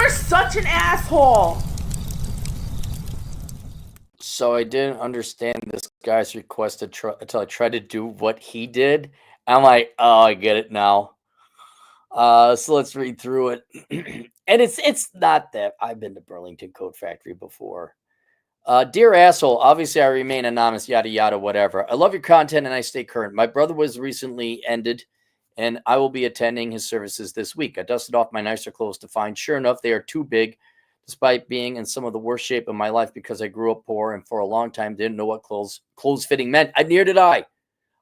You're such an asshole. So I didn't understand this guy's request until I tried to do what he did. I'm like, oh, I get it now. So let's read through it. And it's not that I've been to Burlington Coat Factory before. Dear asshole, obviously I remain anonymous, yada yada, whatever. I love your content and I stay current. My brother was recently ended, and I will be attending his services this week. I dusted off my nicer clothes to find. Sure enough, they are too big, despite being in some of the worst shape of my life because I grew up poor and for a long time didn't know what clothes fitting meant. Neither did I.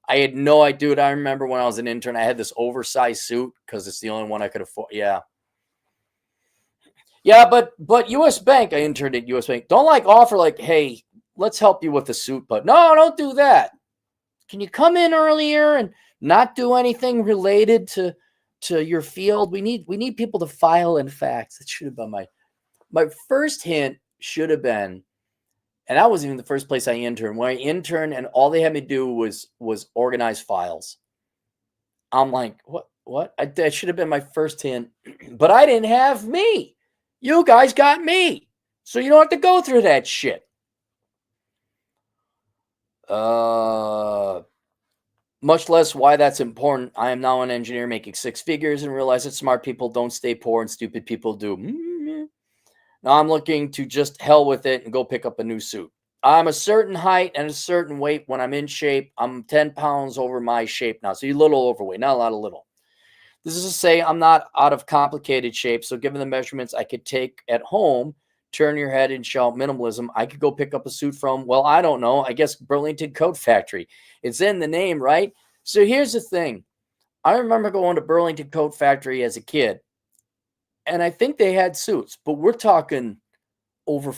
I had no idea. Dude, I remember when I was an intern, I had this oversized suit because it's the only one I could afford. Yeah. Yeah, but US Bank, I interned at US Bank. Don't like offer like, hey, let's help you with the suit, but no, don't do that. Can you come in earlier and not do anything related to your field? We need people to file in facts. It should have been my first hint should have been, and that wasn't even the first place I interned. When I interned and all they had me do was organize files. I'm like, what? That should have been my first hint, but I didn't have me. You guys got me. So you don't have to go through that shit. Much less why that's important. I am now an engineer making six figures and realize that smart people don't stay poor and stupid people do. Now I'm looking to just hell with it and go pick up a new suit. I'm a certain height and a certain weight when I'm in shape. I'm 10 pounds over my shape now. So you're a little overweight, not a lot of little. This is to say I'm not out of complicated shape. So given the measurements I could take at home, turn your head and shout minimalism, I could go pick up a suit from, well, I don't know, I guess Burlington Coat Factory. It's in the name, right? So here's the thing. I remember going to Burlington Coat Factory as a kid, and I think they had suits, but we're talking over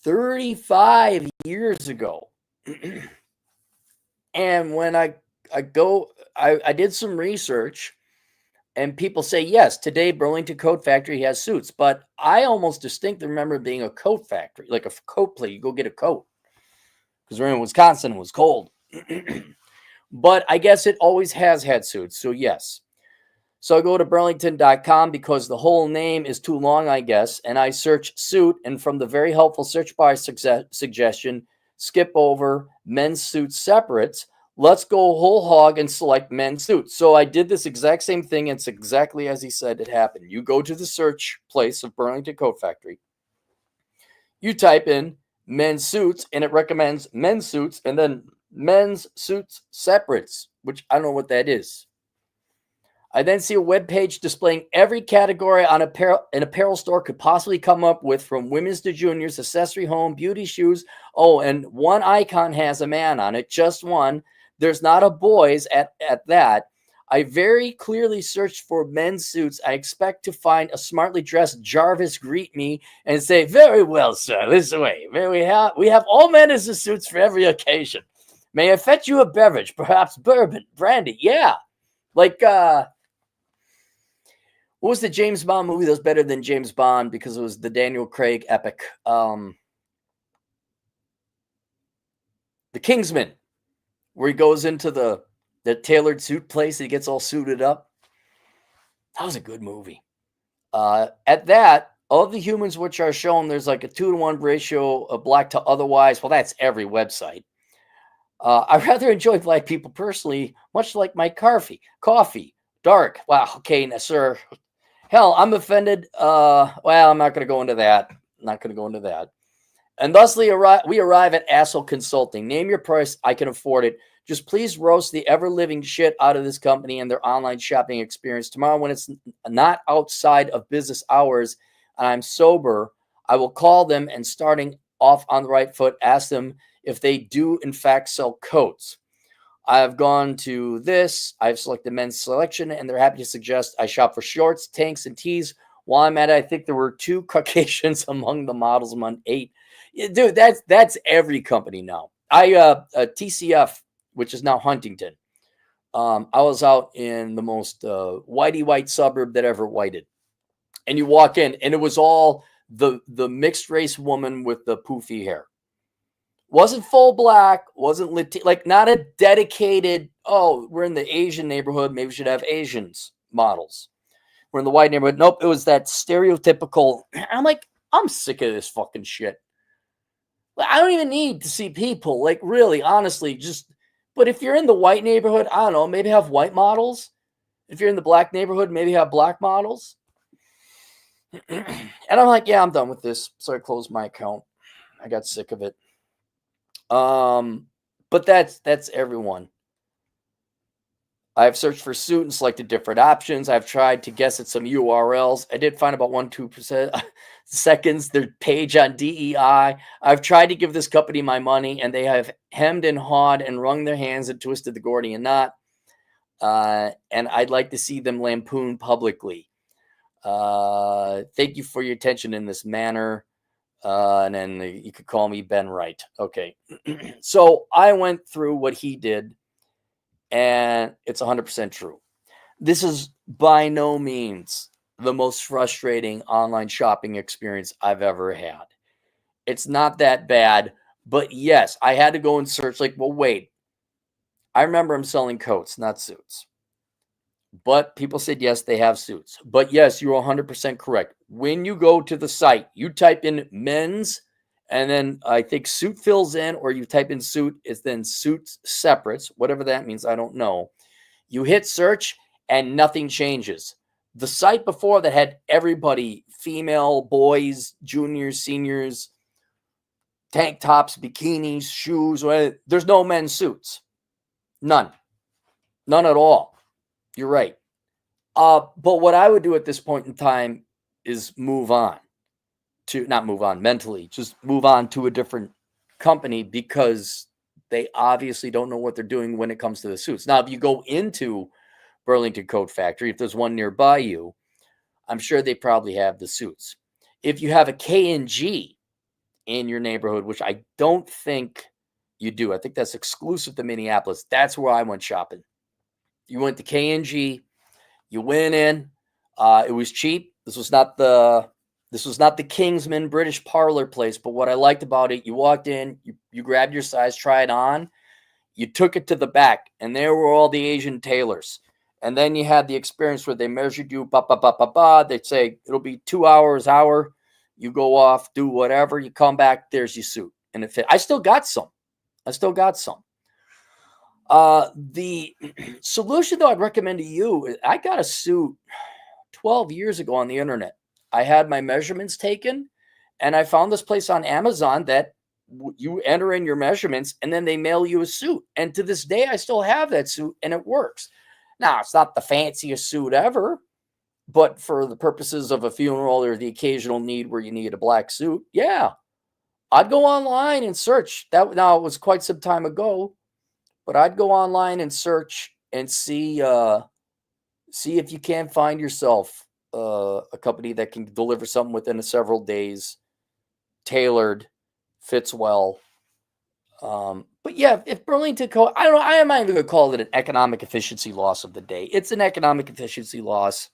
35 years ago. And when I did some research, and people say, yes, today Burlington Coat Factory has suits. But I almost distinctly remember being a coat factory, like a coat plate. You go get a coat. Because we're in Wisconsin, it was cold. But I guess it always has had suits. So, yes. So I go to burlington.com because the whole name is too long, I guess. And I search suit. And from the very helpful search bar suggestion, skip over men's suits separates. Let's go whole hog and select men's suits. So I did this exact same thing. It's exactly as he said it happened. You go to the search place of Burlington Coat Factory. You type in men's suits, and it recommends men's suits, and then men's suits separates, which I don't know what that is. I then see a web page displaying every category on an apparel store could possibly come up with, from women's to juniors, accessory, home, beauty, shoes. Oh, and one icon has a man on it, just one. There's not a boys at that. I very clearly searched for men's suits. I expect to find a smartly dressed Jarvis greet me and say, very well, sir, this way. We have all men's suits for every occasion. May I fetch you a beverage, perhaps bourbon, brandy? Yeah. Like, what was the James Bond movie that was better than James Bond because it was the Daniel Craig epic? The Kingsman, where he goes into the tailored suit place and he gets all suited up. That was a good movie. At that, of the humans which are shown, there's like a 2-to-1 ratio of black to otherwise. Well, that's every website. I rather enjoy black people personally, much like my coffee, dark. Wow, okay, now, sir. Hell, I'm offended. Well, I'm not going to go into that. And thusly, we arrive at Asshole Consulting. Name your price. I can afford it. Just please roast the ever-living shit out of this company and their online shopping experience. Tomorrow, when it's not outside of business hours and I'm sober, I will call them and, starting off on the right foot, ask them if they do, in fact, sell coats. I've gone to this. I've selected men's selection, and they're happy to suggest I shop for shorts, tanks, and tees. While I'm at it, I think there were 2 Caucasians among the models among 8. Dude, that's every company now. TCF, which is now Huntington. I was out in the most whitey white suburb that ever whited. And you walk in, and it was all the mixed race woman with the poofy hair. Wasn't full black, wasn't like not a dedicated, oh, we're in the Asian neighborhood, maybe we should have Asians models. we're in the white neighborhood. Nope, it was that stereotypical. I'm like, I'm sick of this fucking shit. I don't even need to see people. Like, really, honestly, just. But if you're in the white neighborhood, I don't know, maybe have white models. If you're in the black neighborhood, maybe have black models. And I'm like, yeah, I'm done with this. So I closed my account. I got sick of it. But that's everyone. I've searched for suit and selected different options. I've tried to guess at some URLs. I did find about 1-2% seconds their page on DEI. I've tried to give this company my money, and they have hemmed and hawed and wrung their hands and twisted the Gordian knot. And I'd like to see them lampooned publicly. Thank you for your attention in this manner. And then you could call me Ben Wright. Okay. So I went through what he did, and it's 100% true. This is by no means the most frustrating online shopping experience I've ever had. It's not that bad, but yes, I had to go and search like, well, wait, I remember I'm selling coats, not suits. But people said, yes, they have suits. But yes, you're 100% correct. When you go to the site, you type in men's, and then I think suit fills in, or you type in suit, it's then suits separates, whatever that means, I don't know. You hit search, and nothing changes. The site before that had everybody, female, boys, juniors, seniors, tank tops, bikinis, shoes. There's no men's suits. None. None at all. You're right. But what I would do at this point in time is move on to, not move on mentally, just move on to a different company, because they obviously don't know what they're doing when it comes to the suits. Now, if you go into Burlington Coat Factory, if there's one nearby you, I'm sure they probably have the suits. If you have a K&G in your neighborhood, which I don't think you do, I think that's exclusive to Minneapolis. That's where I went shopping. You went to K&G. You went in. It was cheap. This was not the Kingsman British parlor place. But what I liked about it, you walked in, you grabbed your size, tried on, you took it to the back, and there were all the Asian tailors. And then you had the experience where they measured you, they'd say it'll be 2 hours, hour. You go off, do whatever, you come back, there's your suit, and it fit. I still got some. The solution, though, I'd recommend to you, I got a suit 12 years ago on the internet. I had my measurements taken, and I found this place on Amazon that you enter in your measurements, and then they mail you a suit. And to this day, I still have that suit, and it works. Now, it's not the fanciest suit ever, but for the purposes of a funeral or the occasional need where you need a black suit, yeah, I'd go online and search. That now, it was quite some time ago. But I'd go online and search and see if you can find yourself a company that can deliver something within several days, tailored, fits well. But yeah, if Burlington Coat, I don't know, I am not even going to call it an economic efficiency loss of the day. It's an economic efficiency loss.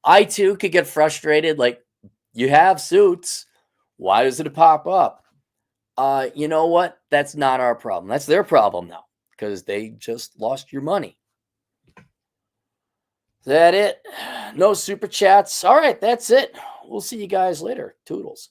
I too could get frustrated. Like, you have suits. Why does it pop up? You know what? That's not our problem. That's their problem now, because they just lost your money. Is that it? No super chats. All right, that's it. We'll see you guys later. Toodles.